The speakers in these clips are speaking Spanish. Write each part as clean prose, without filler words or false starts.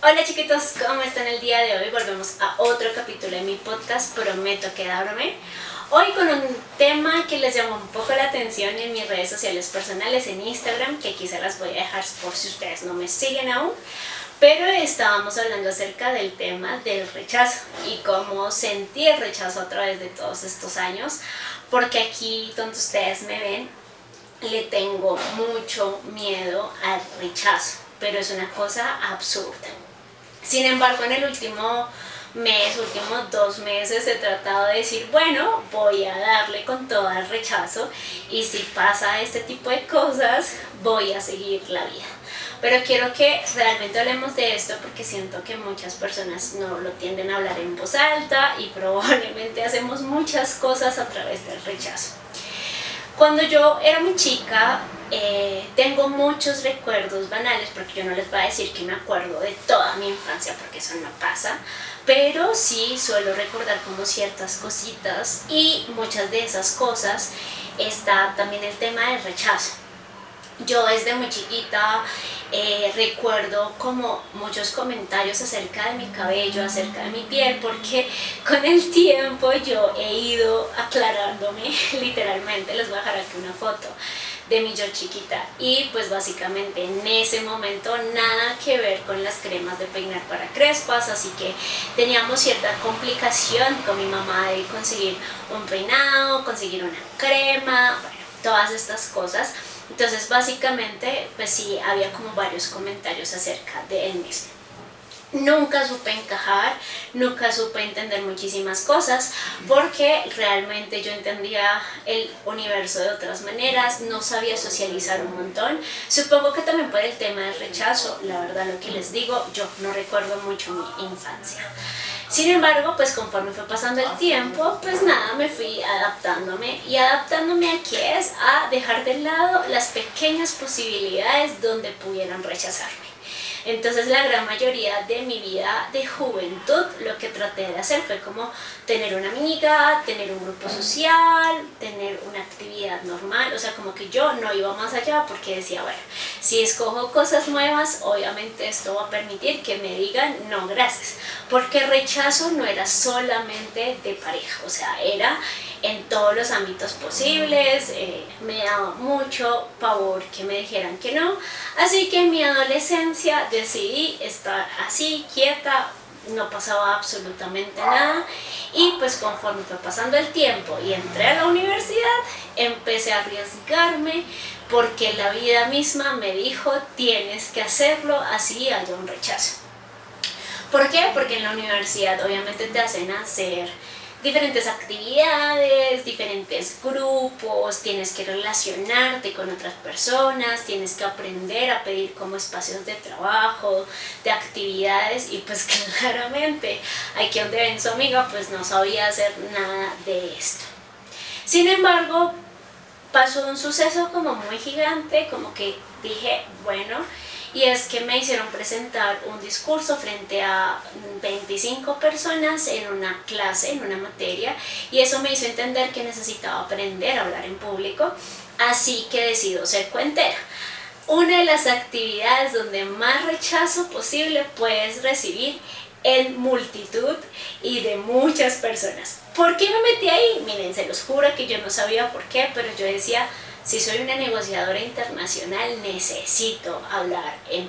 Hola chiquitos, ¿cómo están el día de hoy? Volvemos a otro capítulo de mi podcast, Prometo Quedarme. Hoy con un tema que les llamó un poco la atención en mis redes sociales personales, en Instagram, que aquí se las voy a dejar por si ustedes no me siguen aún. Pero estábamos hablando acerca del tema del rechazo y cómo sentí el rechazo a través de todos estos años, porque aquí donde ustedes me ven, le tengo mucho miedo al rechazo, pero es una cosa absurda. Sin embargo, en el últimos 2 meses he tratado de decir, bueno, voy a darle con todo al rechazo y si pasa este tipo de cosas, voy a seguir la vida. Pero quiero que realmente hablemos de esto porque siento que muchas personas no lo tienden a hablar en voz alta y probablemente hacemos muchas cosas a través del rechazo. Cuando yo era muy chica, tengo muchos recuerdos banales, porque yo no les voy a decir que me acuerdo de toda mi infancia, porque eso no pasa, pero sí suelo recordar como ciertas cositas y muchas de esas cosas está también el tema del rechazo. Yo desde muy chiquita recuerdo como muchos comentarios acerca de mi cabello, acerca de mi piel, porque con el tiempo yo he ido aclarándome, literalmente. Les voy a dejar aquí una foto de mi yo chiquita y pues básicamente en ese momento nada que ver con las cremas de peinar para crespas, así que teníamos cierta complicación con mi mamá de conseguir un peinado, conseguir una crema, bueno, todas estas cosas. Entonces básicamente pues sí había como varios comentarios acerca de él mismo. Nunca supe encajar, nunca supe entender muchísimas cosas porque realmente yo entendía el universo de otras maneras, no sabía socializar un montón. Supongo que también por el tema del rechazo, la verdad lo que les digo, yo no recuerdo mucho mi infancia. Sin embargo, pues conforme fue pasando el tiempo, pues nada, me fui adaptándome. ¿Y adaptándome a qué es? A dejar de lado las pequeñas posibilidades donde pudieran rechazarme. Entonces la gran mayoría de mi vida de juventud lo que traté de hacer fue como tener una amiga, tener un grupo social, tener una actividad normal, o sea como que yo no iba más allá porque decía, bueno, si escojo cosas nuevas, obviamente esto va a permitir que me digan no gracias, porque el rechazo no era solamente de pareja, o sea, era en todos los ámbitos posibles. Me daba mucho pavor que me dijeran que no, así que en mi adolescencia decidí estar así, quieta, no pasaba absolutamente nada y pues conforme fue pasando el tiempo y entré a la universidad, empecé a arriesgarme porque la vida misma me dijo tienes que hacerlo así haya un rechazo. ¿Por qué? Porque en la universidad obviamente te hacen hacer diferentes actividades, diferentes grupos, tienes que relacionarte con otras personas, tienes que aprender a pedir como espacios de trabajo, de actividades y pues claramente aquí donde ven su amiga pues no sabía hacer nada de esto. Sin embargo, pasó un suceso como muy gigante, como que dije, bueno, y es que me hicieron presentar un discurso frente a 25 personas en una clase, en una materia, y eso me hizo entender que necesitaba aprender a hablar en público, así que decido ser cuentera. Una de las actividades donde más rechazo posible puedes recibir en multitud y de muchas personas. ¿Por qué me metí ahí? Miren, se los juro que yo no sabía por qué, pero yo decía, si soy una negociadora internacional, necesito hablar en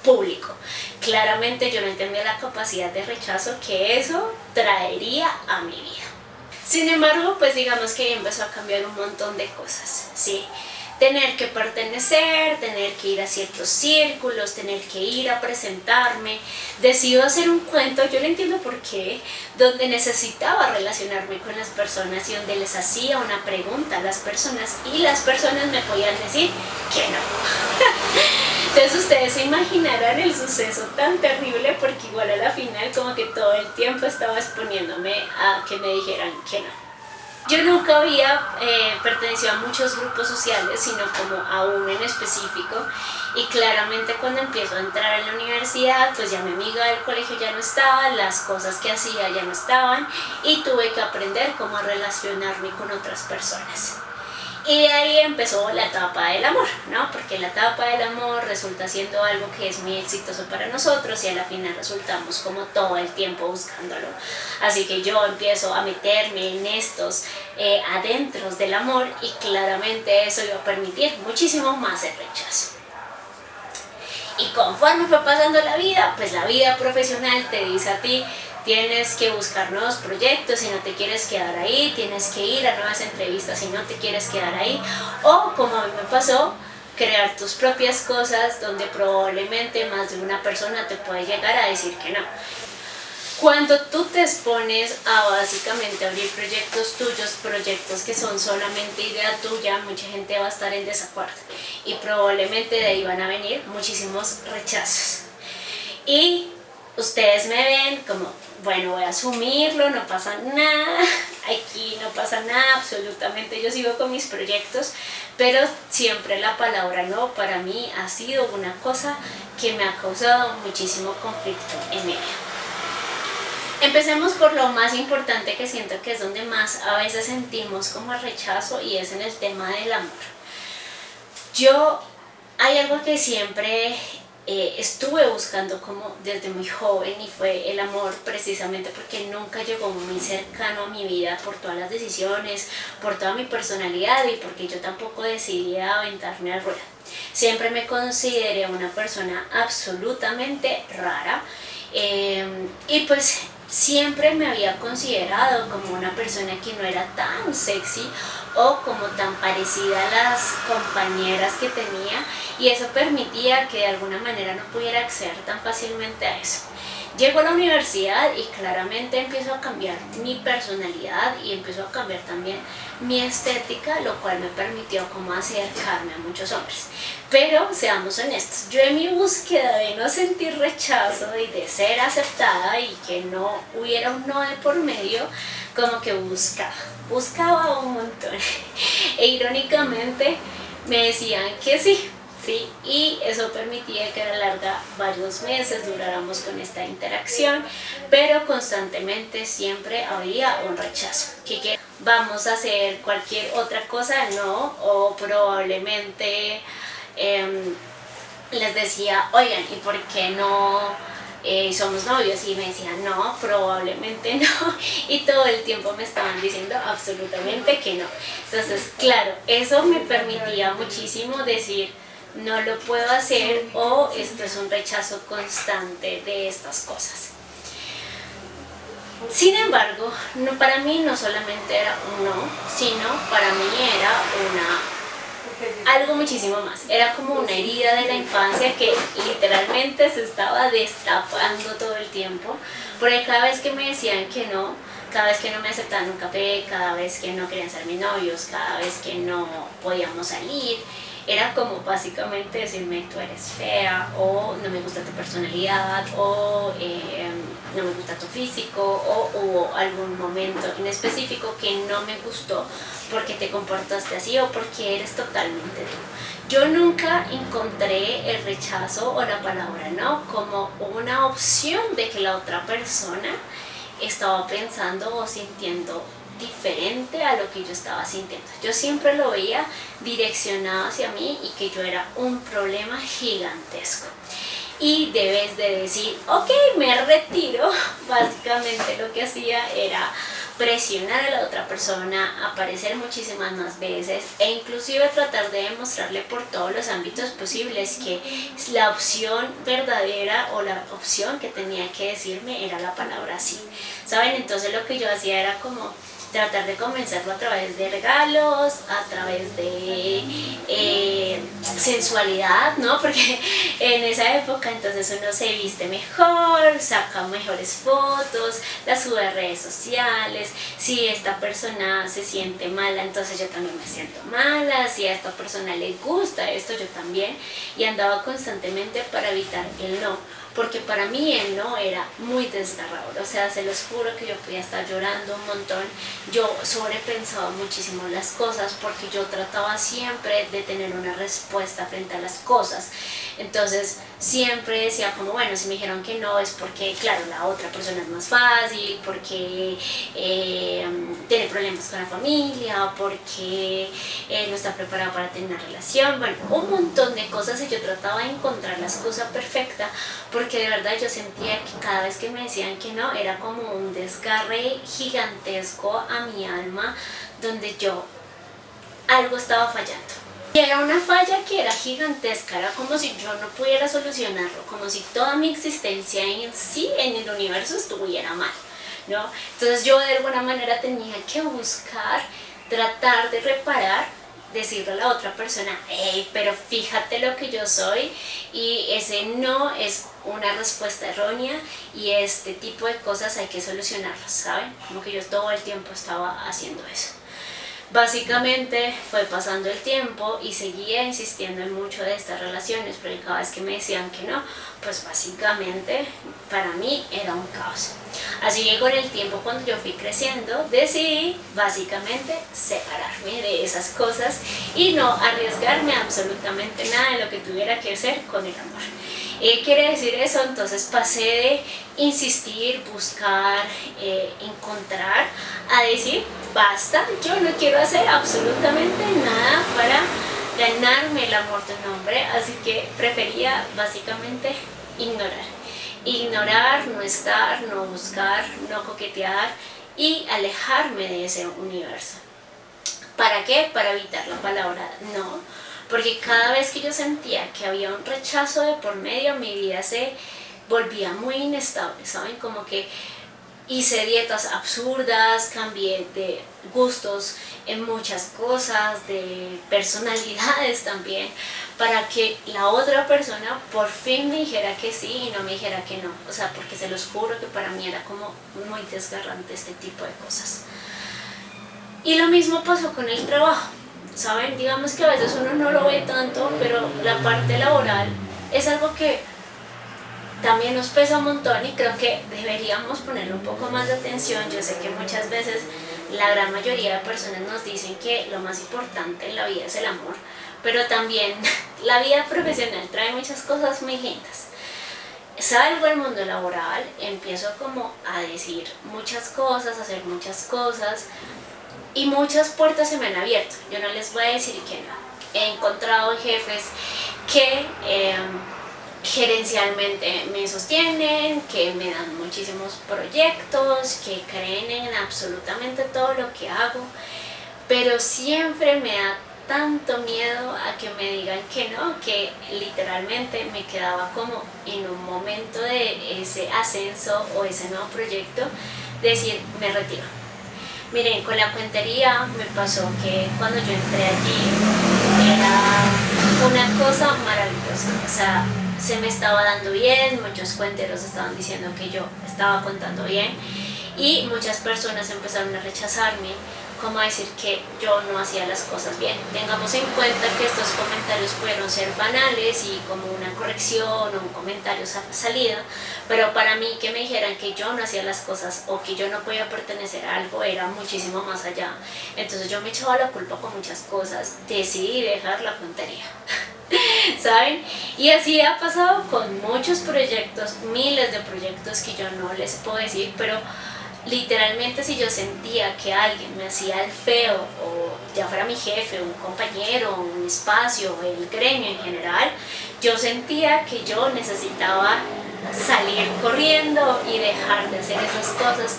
público. Claramente yo no entendía la capacidad de rechazo que eso traería a mi vida. Sin embargo, pues digamos que empezó a cambiar un montón de cosas, ¿sí? Tener que pertenecer, tener que ir a ciertos círculos, tener que ir a presentarme. Decido hacer un cuento, yo no entiendo por qué, donde necesitaba relacionarme con las personas y donde les hacía una pregunta a las personas y las personas me podían decir que no. Entonces ustedes se imaginarán el suceso tan terrible porque igual a la final como que todo el tiempo estaba exponiéndome a que me dijeran que no. Yo nunca había pertenecido a muchos grupos sociales, sino como a uno en específico, y claramente cuando empiezo a entrar en la universidad, pues ya mi amiga del colegio ya no estaba, las cosas que hacía ya no estaban, y tuve que aprender cómo relacionarme con otras personas. Y de ahí empezó la etapa del amor, ¿no? Porque la etapa del amor resulta siendo algo que es muy exitoso para nosotros y a la final resultamos como todo el tiempo buscándolo. Así que yo empiezo a meterme en estos adentros del amor y claramente eso iba a permitir muchísimo más el rechazo. Y conforme fue pasando la vida, pues la vida profesional te dice a ti, tienes que buscar nuevos proyectos si no te quieres quedar ahí, tienes que ir a nuevas entrevistas si no te quieres quedar ahí, o como a mí me pasó, crear tus propias cosas donde probablemente más de una persona te puede llegar a decir que no. Cuando tú te expones a básicamente abrir proyectos tuyos, proyectos que son solamente idea tuya, mucha gente va a estar en desacuerdo y probablemente de ahí van a venir muchísimos rechazos. Y ustedes me ven como, bueno, voy a asumirlo, no pasa nada, aquí no pasa nada, absolutamente yo sigo con mis proyectos, pero siempre la palabra no para mí ha sido una cosa que me ha causado muchísimo conflicto en ella. Empecemos por lo más importante que siento que es donde más a veces sentimos como el rechazo y es en el tema del amor. Hay algo que siempre estuve buscando como desde muy joven y fue el amor precisamente porque nunca llegó muy cercano a mi vida por todas las decisiones, por toda mi personalidad y porque yo tampoco decidí aventarme al ruedo. Siempre me consideré una persona absolutamente rara y pues siempre me había considerado como una persona que no era tan sexy o como tan parecida a las compañeras que tenía y eso permitía que de alguna manera no pudiera acceder tan fácilmente a eso. Llego a la universidad y claramente empiezo a cambiar mi personalidad y empiezo a cambiar también mi estética, lo cual me permitió como acercarme a muchos hombres. Pero seamos honestos, yo en mi búsqueda de no sentir rechazo y de ser aceptada y que no hubiera un no de por medio, como que buscaba un montón. E irónicamente me decían que sí. ¿Sí? Y eso permitía que a la larga varios meses duráramos con esta interacción, pero constantemente siempre había un rechazo. ¿Que vamos a hacer cualquier otra cosa? No, o probablemente les decía, oigan, ¿y por qué no somos novios? Y me decían, no, probablemente no, y todo el tiempo me estaban diciendo absolutamente que no. Entonces, claro, eso me permitía muchísimo decir, no lo puedo hacer o esto es un rechazo constante de estas cosas. Sin embargo, para mí no solamente era un no, sino para mí era algo muchísimo más. Era como una herida de la infancia que literalmente se estaba destapando todo el tiempo, porque cada vez que me decían que no, cada vez que no me aceptaban un café, cada vez que no querían ser mis novios, cada vez que no podíamos salir, era como básicamente decirme tú eres fea o no me gusta tu personalidad o no me gusta tu físico o hubo algún momento en específico que no me gustó porque te comportaste así o porque eres totalmente tú. Yo nunca encontré el rechazo o la palabra no como una opción de que la otra persona estaba pensando o sintiendo diferente a lo que yo estaba sintiendo. Yo siempre lo veía direccionado hacia mí y que yo era un problema gigantesco. Y debes de decir, ok, me retiro, básicamente lo que hacía era presionar a la otra persona, aparecer muchísimas más veces e inclusive tratar de demostrarle por todos los ámbitos posibles que la opción verdadera o la opción que tenía que decirme era la palabra sí. ¿Saben? Entonces lo que yo hacía era como tratar de convencerlo a través de regalos, a través de sensualidad, ¿no? Porque en esa época entonces uno se viste mejor, saca mejores fotos, las sube a redes sociales. Si esta persona se siente mala, entonces yo también me siento mala. Si a esta persona le gusta esto, yo también. Y andaba constantemente para evitar el no. Porque para mí el no era muy desgarrador, o sea, se los juro que yo podía estar llorando un montón. Yo sobrepensaba muchísimo las cosas porque yo trataba siempre de tener una respuesta frente a las cosas. Entonces siempre decía como, bueno, si me dijeron que no es porque, claro, la otra persona es más fácil, porque tiene problemas con la familia, o porque no está preparado para tener una relación, bueno, un montón de cosas, y yo trataba de encontrar la excusa perfecta, porque de verdad yo sentía que cada vez que me decían que no, era como un desgarre gigantesco a mi alma, donde algo estaba fallando. Y era una falla que era gigantesca, era como si yo no pudiera solucionarlo, como si toda mi existencia en sí, en el universo, estuviera mal, ¿no? Entonces yo de alguna manera tenía que buscar, tratar de reparar, decirle a la otra persona, hey, pero fíjate lo que yo soy, y ese no es una respuesta errónea, y este tipo de cosas hay que solucionarlas, ¿saben? Como que yo todo el tiempo estaba haciendo eso. Básicamente fue pasando el tiempo y seguía insistiendo en mucho de estas relaciones, porque cada vez que me decían que no, pues básicamente para mí era un caos. Así que con el tiempo, cuando yo fui creciendo, decidí básicamente separarme de esas cosas y no arriesgarme absolutamente nada de lo que tuviera que hacer con el amor. ¿Qué quiere decir eso? Entonces pasé de insistir, buscar, encontrar, a decir, basta, yo no quiero hacer absolutamente nada para ganarme el amor de un hombre, así que prefería básicamente ignorar, no estar, no buscar, no coquetear y alejarme de ese universo. ¿Para qué? Para evitar la palabra no, porque cada vez que yo sentía que había un rechazo de por medio, mi vida se volvía muy inestable, ¿saben? Como que hice dietas absurdas, cambié de gustos en muchas cosas, de personalidades también, para que la otra persona por fin me dijera que sí y no me dijera que no. O sea, porque se los juro que para mí era como muy desgarrante este tipo de cosas. Y lo mismo pasó con el trabajo, ¿saben? Digamos que a veces uno no lo ve tanto, pero la parte laboral es algo que también nos pesa un montón, y creo que deberíamos ponerle un poco más de atención. Yo sé que muchas veces la gran mayoría de personas nos dicen que lo más importante en la vida es el amor, pero también la vida profesional trae muchas cosas muy lindas. Salgo al mundo laboral, empiezo como a decir muchas cosas, a hacer muchas cosas, y muchas puertas se me han abierto. Yo no les voy a decir que no. He encontrado jefes que gerencialmente me sostienen, que me dan muchísimos proyectos, que creen en absolutamente todo lo que hago, pero siempre me da tanto miedo a que me digan que no, que literalmente me quedaba como en un momento de ese ascenso o ese nuevo proyecto, decir, me retiro. Miren, con la cuentería me pasó que cuando yo entré allí era una cosa maravillosa. O sea, se me estaba dando bien, muchos cuenteros estaban diciendo que yo estaba contando bien, y muchas personas empezaron a rechazarme, como a decir que yo no hacía las cosas bien. Tengamos en cuenta que estos comentarios pudieron ser banales y como una corrección o un comentario salida, pero para mí que me dijeran que yo no hacía las cosas o que yo no podía pertenecer a algo era muchísimo más allá. Entonces yo me echaba la culpa con muchas cosas, decidí dejar la puntería. ¿Saben? Y así ha pasado con muchos proyectos, miles de proyectos que yo no les puedo decir, pero literalmente si yo sentía que alguien me hacía el feo, o ya fuera mi jefe, un compañero, un espacio, el gremio en general, yo sentía que yo necesitaba salir corriendo y dejar de hacer esas cosas,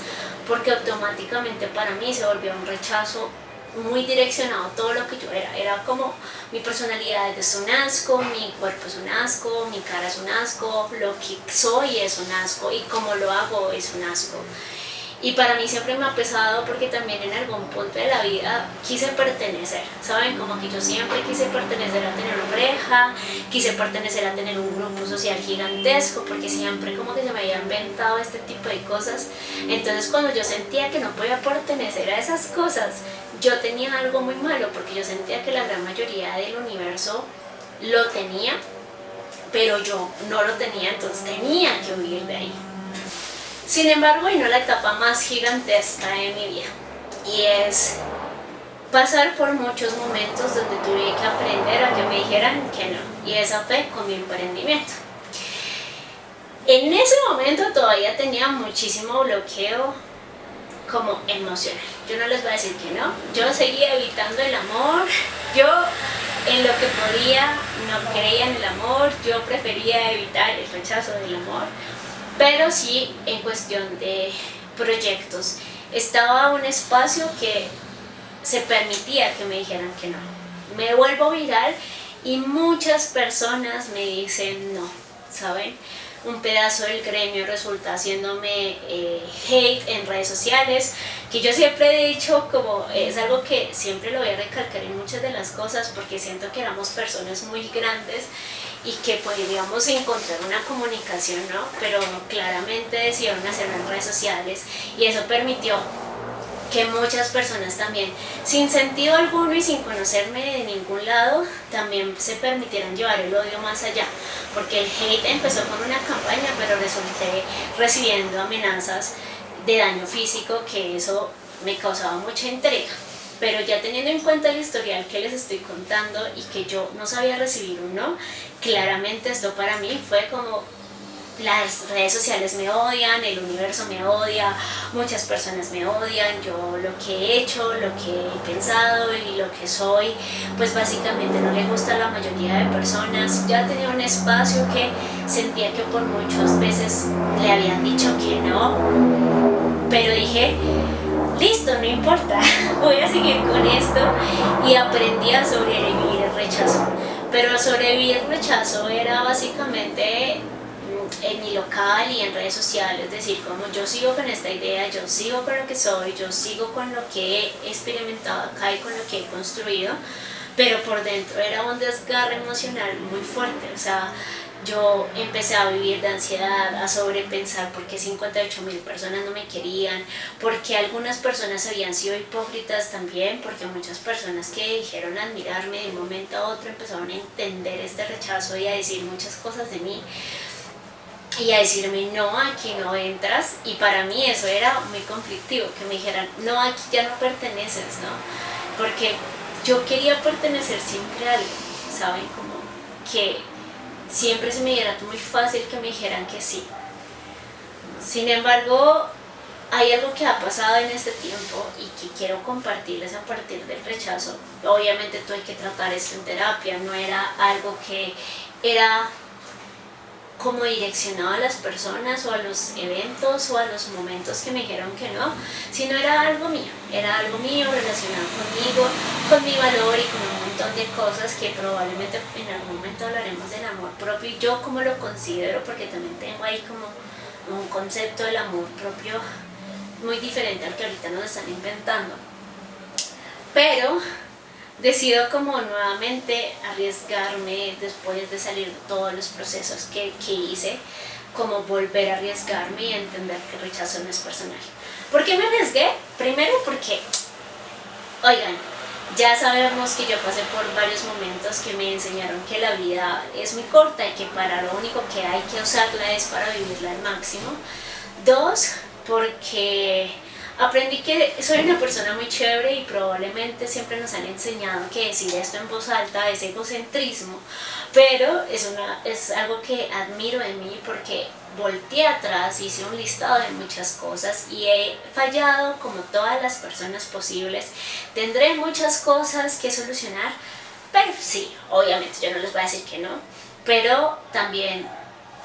porque automáticamente para mí se volvió un rechazo muy direccionado a todo lo que yo era como mi personalidad es un asco, mi cuerpo es un asco, mi cara es un asco, lo que soy es un asco y cómo lo hago es un asco. Y para mí siempre me ha pesado, porque también en algún punto de la vida quise pertenecer, ¿saben? Como que yo siempre quise pertenecer a tener una pareja, quise pertenecer a tener un grupo social gigantesco, porque siempre como que se me había inventado este tipo de cosas. Entonces cuando yo sentía que no podía pertenecer a esas cosas, yo tenía algo muy malo, porque yo sentía que la gran mayoría del universo lo tenía, pero yo no lo tenía, entonces tenía que huir de ahí. Sin embargo, vino la etapa más gigantesca de mi vida, y es pasar por muchos momentos donde tuve que aprender a que me dijeran que no, y esa fue con mi emprendimiento. En ese momento todavía tenía muchísimo bloqueo como emocional. Yo no les voy a decir que no. Yo seguía evitando el amor. Yo en lo que podía no creía en el amor. Yo prefería evitar el rechazo del amor. Pero sí en cuestión de proyectos. Estaba un espacio que se permitía que me dijeran que no. Me vuelvo viral y muchas personas me dicen no, ¿saben? Un pedazo del gremio resulta haciéndome hate en redes sociales, que yo siempre he dicho como es algo que siempre lo voy a recalcar en muchas de las cosas, porque siento que éramos personas muy grandes y que podríamos encontrar una comunicación, ¿no? Pero claramente decidieron hacerlo en redes sociales y eso permitió que muchas personas también, sin sentido alguno y sin conocerme de ningún lado, también se permitieran llevar el odio más allá, porque el hate empezó con una campaña, pero resulté recibiendo amenazas de daño físico, que eso me causaba mucha intriga. Pero ya teniendo en cuenta el historial que les estoy contando y que yo no sabía recibir un no, claramente esto para mí fue como: las redes sociales me odian, el universo me odia, muchas personas me odian, yo lo que he hecho, lo que he pensado y lo que soy, pues básicamente no le gusta a la mayoría de personas. Ya tenía un espacio que sentía que por muchas veces le habían dicho que no, pero dije, listo, no importa, voy a seguir con esto, y aprendí a sobrevivir el rechazo. Pero sobrevivir el rechazo era básicamente en mi local y en redes sociales, es decir, como yo sigo con esta idea, yo sigo con lo que soy, yo sigo con lo que he experimentado acá y con lo que he construido, pero por dentro era un desgarre emocional muy fuerte. O sea, yo empecé a vivir de ansiedad, a sobrepensar por qué 58.000 personas no me querían, porque algunas personas habían sido hipócritas también, porque muchas personas que dijeron admirarme de un momento a otro empezaron a entender este rechazo y a decir muchas cosas de mí y a decirme, no, aquí no entras. Y para mí eso era muy conflictivo, que me dijeran, no, aquí ya no perteneces, ¿no? Porque yo quería pertenecer siempre a algo, ¿saben? Como que siempre se me diera muy fácil que me dijeran que sí. Sin embargo, hay algo que ha pasado en este tiempo y que quiero compartirles a partir del rechazo. Obviamente tuve que tratar esto en terapia, no era algo que era como direccionado a las personas o a los eventos o a los momentos que me dijeron que no, sino era algo mío relacionado conmigo, con mi valor y con un montón de cosas que probablemente en algún momento hablaremos del amor propio y yo como lo considero, porque también tengo ahí como un concepto del amor propio muy diferente al que ahorita nos están inventando. Pero decido como nuevamente arriesgarme después de salir de todos los procesos que hice, como volver a arriesgarme y entender que el rechazo no es personal. ¿Por qué me arriesgué? Primero porque, oigan, ya sabemos que yo pasé por varios momentos que me enseñaron que la vida es muy corta y que para lo único que hay que usarla es para vivirla al máximo. Dos, porque aprendí que soy una persona muy chévere y probablemente siempre nos han enseñado que decir esto en voz alta es egocentrismo, pero es algo que admiro en mí, porque volteé atrás, hice un listado de muchas cosas y he fallado como todas las personas posibles. Tendré muchas cosas que solucionar, pero sí, obviamente yo no les voy a decir que no, pero también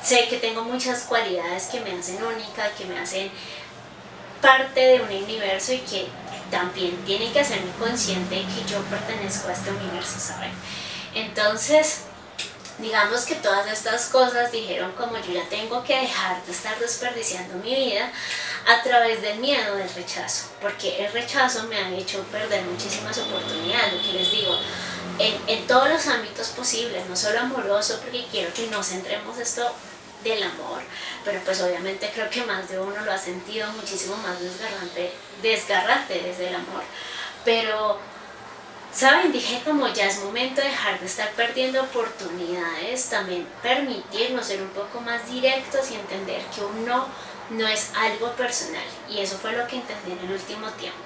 sé que tengo muchas cualidades que me hacen única, que me hacen parte de un universo y que también tienen que hacerme consciente de que yo pertenezco a este universo, ¿saben? Entonces, digamos que todas estas cosas dijeron como yo ya tengo que dejar de estar desperdiciando mi vida a través del miedo del rechazo, porque el rechazo me ha hecho perder muchísimas oportunidades, lo que les digo, en todos los ámbitos posibles, no solo amoroso, porque quiero que nos centremos esto del amor, pero pues obviamente creo que más de uno lo ha sentido muchísimo más desgarrante desde el amor. Pero, ¿saben? Dije como ya es momento de dejar de estar perdiendo oportunidades, también permitirnos ser un poco más directos y entender que un no es algo personal, y eso fue lo que entendí en el último tiempo.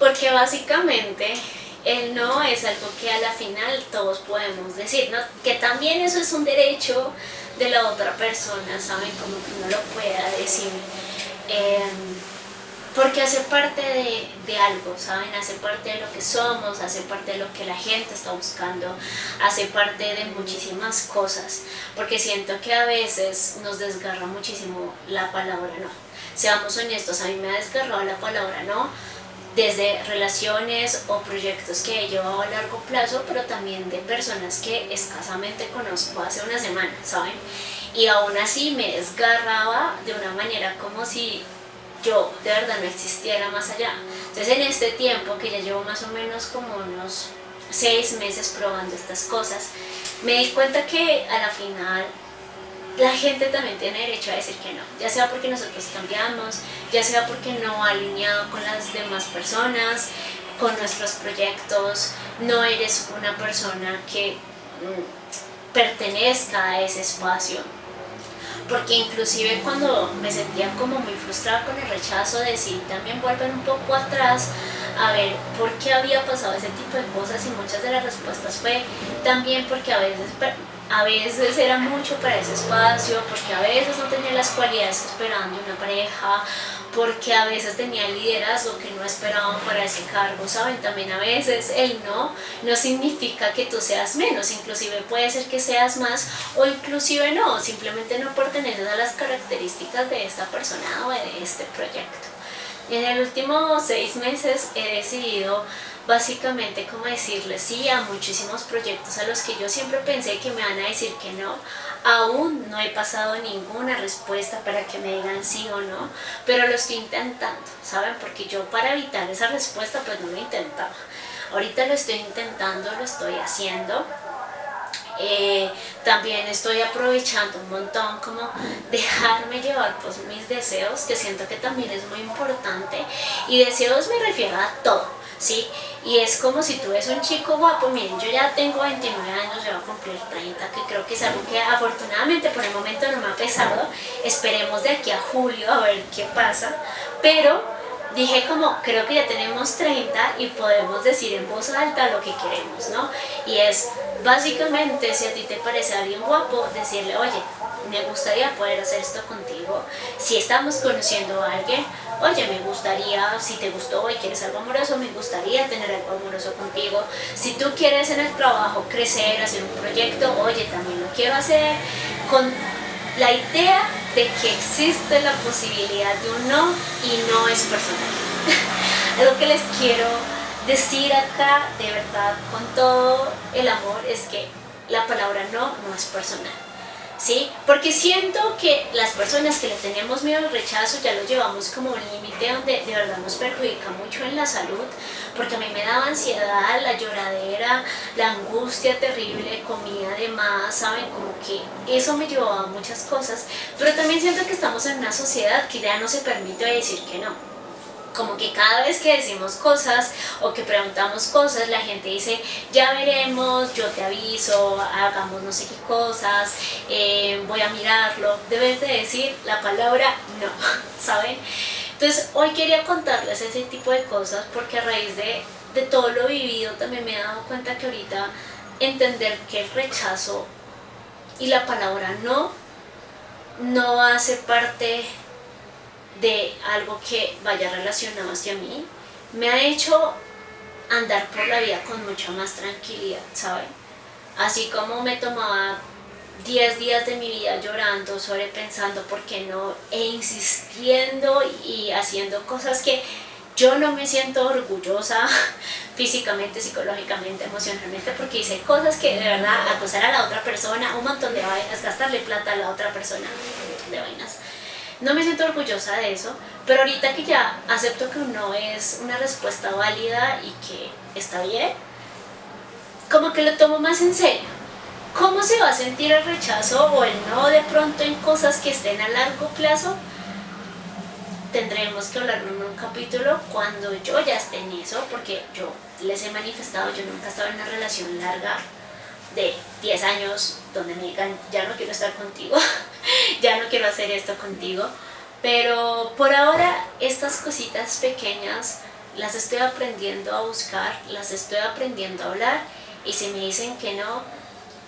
Porque básicamente el no es algo que a la final todos podemos decir, ¿no? Que también eso es un derecho de la otra persona, ¿saben? Como que uno lo pueda decir. Porque hace parte de algo, ¿saben? Hace parte de lo que somos, hace parte de lo que la gente está buscando, hace parte de muchísimas cosas. Porque siento que a veces nos desgarra muchísimo la palabra no. Seamos honestos, a mí me ha desgarrado la palabra no, desde relaciones o proyectos que he llevado a largo plazo, pero también de personas que escasamente conozco hace una semana, ¿saben? Y aún así me desgarraba de una manera como si yo de verdad no existiera más allá. Entonces en este tiempo, que ya llevo más o menos como unos 6 meses probando estas cosas, me di cuenta que a la final la gente también tiene derecho a decir que no, ya sea porque nosotros cambiamos, ya sea porque no ha alineado con las demás personas, con nuestros proyectos, no eres una persona que pertenezca a ese espacio. Porque inclusive cuando me sentía como muy frustrada con el rechazo, decidí también volver un poco atrás a ver por qué había pasado ese tipo de cosas, y muchas de las respuestas fue también porque a veces era mucho para ese espacio, porque a veces no tenía las cualidades que esperaban de una pareja, porque a veces tenía el liderazgo que no esperaban para ese cargo, ¿saben? También a veces el no significa que tú seas menos, inclusive puede ser que seas más, o inclusive no, simplemente no perteneces a las características de esta persona o de este proyecto. En el último 6 meses he decidido básicamente como decirle sí a muchísimos proyectos a los que yo siempre pensé que me van a decir que no. Aún no he pasado ninguna respuesta para que me digan sí o no, pero lo estoy intentando, ¿saben? Porque yo, para evitar esa respuesta, pues no lo intentaba. Ahorita lo estoy intentando, lo estoy haciendo. También estoy aprovechando un montón como dejarme llevar por mis deseos, que siento que también es muy importante, y deseos me refiero a todo, ¿sí? Y es como si tú ves un chico guapo, miren, yo ya tengo 29 años, ya voy a cumplir 30, que creo que es algo que afortunadamente por el momento no me ha pesado. Esperemos de aquí a julio a ver qué pasa, pero dije como, creo que ya tenemos 30 y podemos decir en voz alta lo que queremos, ¿no? Y es básicamente, si a ti te parece alguien guapo, decirle, oye, me gustaría poder hacer esto contigo. Si estamos conociendo a alguien, oye, me gustaría, si te gustó y quieres algo amoroso, me gustaría tener algo amoroso contigo. Si tú quieres en el trabajo crecer, hacer un proyecto, oye, también lo quiero hacer, con la idea de que existe la posibilidad de un no, y no es personal. Algo que les quiero decir acá, de verdad, con todo el amor, es que la palabra no es personal, ¿sí? Porque siento que las personas que le tenemos miedo al rechazo ya lo llevamos como un límite donde de verdad nos perjudica mucho en la salud, porque a mí me daba ansiedad, la lloradera, la angustia terrible, comía de más, ¿saben? Como que eso me llevaba a muchas cosas, pero también siento que estamos en una sociedad que ya no se permite decir que no. Como que cada vez que decimos cosas o que preguntamos cosas, la gente dice, ya veremos, yo te aviso, hagamos no sé qué cosas, voy a mirarlo. Debes de decir la palabra no, ¿saben? Entonces hoy quería contarles ese tipo de cosas, porque a raíz de todo lo vivido también me he dado cuenta que ahorita entender que el rechazo y la palabra no hace parte de algo que vaya relacionado hacia mí, me ha hecho andar por la vida con mucha más tranquilidad, ¿saben? Así como me tomaba 10 días de mi vida llorando, sobrepensando por qué no, e insistiendo y haciendo cosas que yo no me siento orgullosa físicamente, psicológicamente, emocionalmente, porque hice cosas que de verdad, acosar a la otra persona, un montón de vainas, gastarle plata a la otra persona, un montón de vainas. No me siento orgullosa de eso, pero ahorita que ya acepto que un no es una respuesta válida y que está bien, como que lo tomo más en serio. ¿Cómo se va a sentir el rechazo o el no de pronto en cosas que estén a largo plazo? Tendremos que hablarlo en un capítulo cuando yo ya esté en eso, porque yo les he manifestado, yo nunca he estado en una relación larga de 10 años donde me digan, ya no quiero estar contigo, ya no quiero hacer esto contigo, pero por ahora estas cositas pequeñas las estoy aprendiendo a buscar, las estoy aprendiendo a hablar, y si me dicen que no,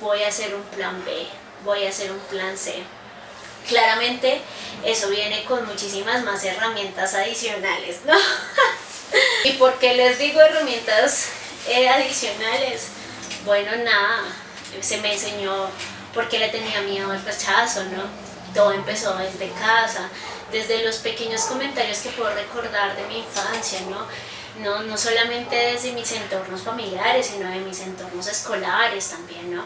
voy a hacer un plan B, voy a hacer un plan C. Claramente eso viene con muchísimas más herramientas adicionales, ¿no? ¿Y por qué les digo herramientas adicionales? Bueno, nada, se me enseñó por qué le tenía miedo al rechazo, ¿no? Todo empezó desde casa, desde los pequeños comentarios que puedo recordar de mi infancia, no solamente desde mis entornos familiares, sino de mis entornos escolares también, ¿no?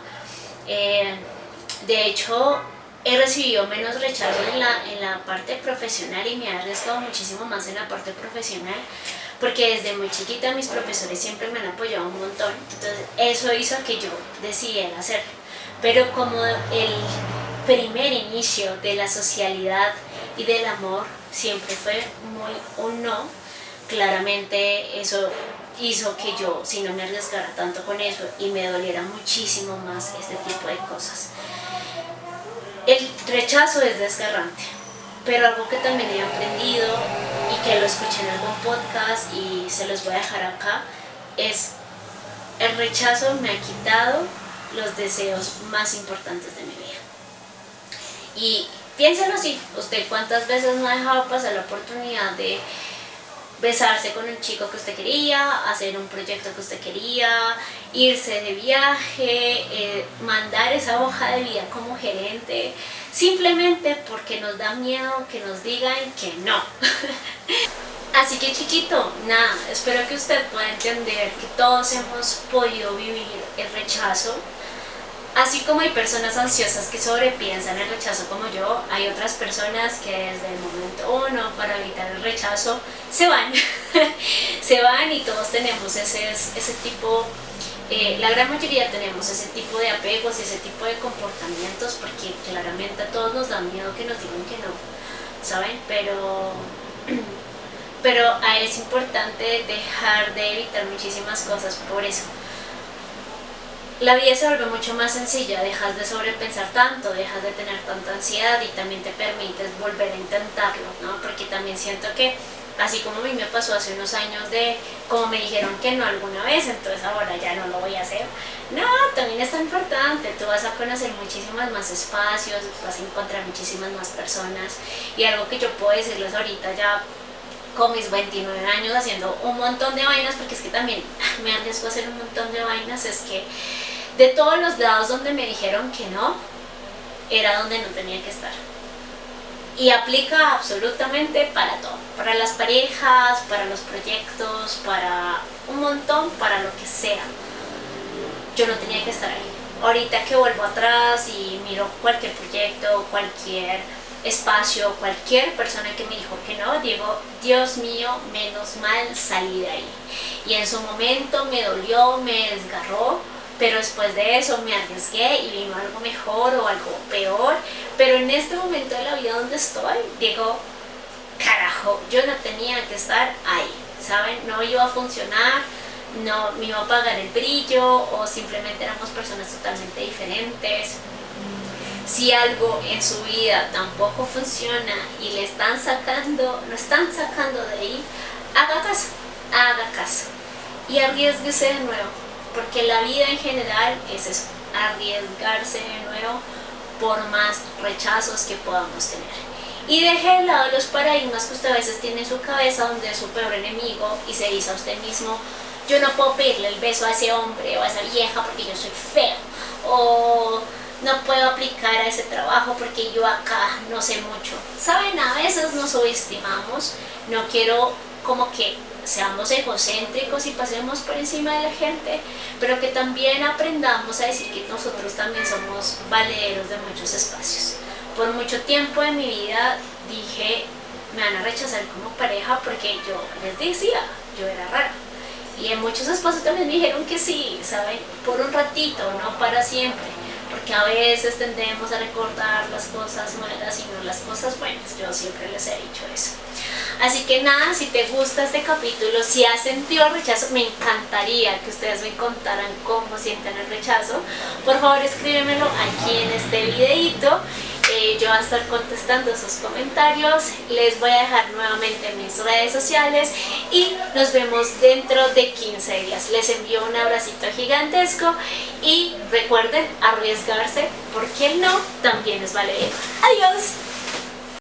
De hecho, he recibido menos rechazo en la parte profesional y me he arriesgado muchísimo más en la parte profesional, porque desde muy chiquita mis profesores siempre me han apoyado un montón, entonces eso hizo que yo decidiera hacerlo. Pero como el primer inicio de la socialidad y del amor siempre fue muy un no, claramente eso hizo que yo, si no me arriesgara tanto con eso y me doliera muchísimo más este tipo de cosas. El rechazo es desgarrante, pero algo que también he aprendido y que lo escuché en algún podcast y se los voy a dejar acá, es el rechazo me ha quitado los deseos más importantes de mi vida. Y piénselo así, usted cuántas veces no ha dejado pasar la oportunidad de besarse con un chico que usted quería, hacer un proyecto que usted quería, irse de viaje, mandar esa hoja de vida como gerente, simplemente porque nos da miedo que nos digan que no. Así que chiquito, nada, espero que usted pueda entender que todos hemos podido vivir el rechazo. Así como hay personas ansiosas que sobrepiensan el rechazo como yo, hay otras personas que desde el momento uno, para evitar el rechazo, se van. Se van, y todos tenemos ese tipo, la gran mayoría tenemos ese tipo de apegos y ese tipo de comportamientos, porque claramente a todos nos da miedo que nos digan que no, ¿saben? Pero es importante dejar de evitar muchísimas cosas por eso. La vida se vuelve mucho más sencilla, dejas de sobrepensar tanto, dejas de tener tanta ansiedad y también te permites volver a intentarlo, ¿no? Porque también siento que, así como a mí me pasó hace unos años de, como me dijeron que no alguna vez, entonces ahora ya no lo voy a hacer. No, también es tan importante, tú vas a conocer muchísimas más espacios, vas a encontrar muchísimas más personas, y algo que yo puedo decirles ahorita ya con mis 29 años haciendo un montón de vainas, porque es que también me arriesgo a hacer un montón de vainas, es que de todos los lados donde me dijeron que no, era donde no tenía que estar. Y aplica absolutamente para todo, para las parejas, para los proyectos, para un montón, para lo que sea. Yo no tenía que estar ahí. Ahorita que vuelvo atrás y miro cualquier proyecto, cualquier espacio, cualquier persona que me dijo que no, digo, Dios mío, menos mal salí de ahí. Y en su momento me dolió, me desgarró, pero después de eso me arriesgué y vino algo mejor o algo peor. Pero en este momento de la vida donde estoy, digo, carajo, yo no tenía que estar ahí, ¿saben? No iba a funcionar, no me iba a apagar el brillo, o simplemente éramos personas totalmente diferentes. Si algo en su vida tampoco funciona y lo están sacando de ahí, haga caso y arriésguese de nuevo, porque la vida en general es eso, arriesgarse de nuevo por más rechazos que podamos tener. Y deje de lado los paradigmas que usted a veces tiene en su cabeza, donde es su peor enemigo y se dice a usted mismo, yo no puedo pedirle el beso a ese hombre o a esa vieja porque yo soy feo, o no puedo aplicar a ese trabajo porque yo acá no sé mucho. ¿Saben? A veces nos subestimamos. No quiero como que seamos egocéntricos y pasemos por encima de la gente, pero que también aprendamos a decir que nosotros también somos valederos de muchos espacios. Por mucho tiempo en mi vida dije, me van a rechazar como pareja porque yo les decía, yo era rara. Y en muchos espacios también me dijeron que sí, ¿saben? Por un ratito, no para siempre. Porque a veces tendemos a recordar las cosas malas y no las cosas buenas. Yo siempre les he dicho eso. Así que nada, si te gusta este capítulo, si has sentido el rechazo, me encantaría que ustedes me contaran cómo sienten el rechazo. Por favor, escríbemelo aquí en este videito. Yo voy a estar contestando sus comentarios, les voy a dejar nuevamente mis redes sociales y nos vemos dentro de 15 días. Les envío un abracito gigantesco y recuerden arriesgarse, porque el no también es vale. Adiós.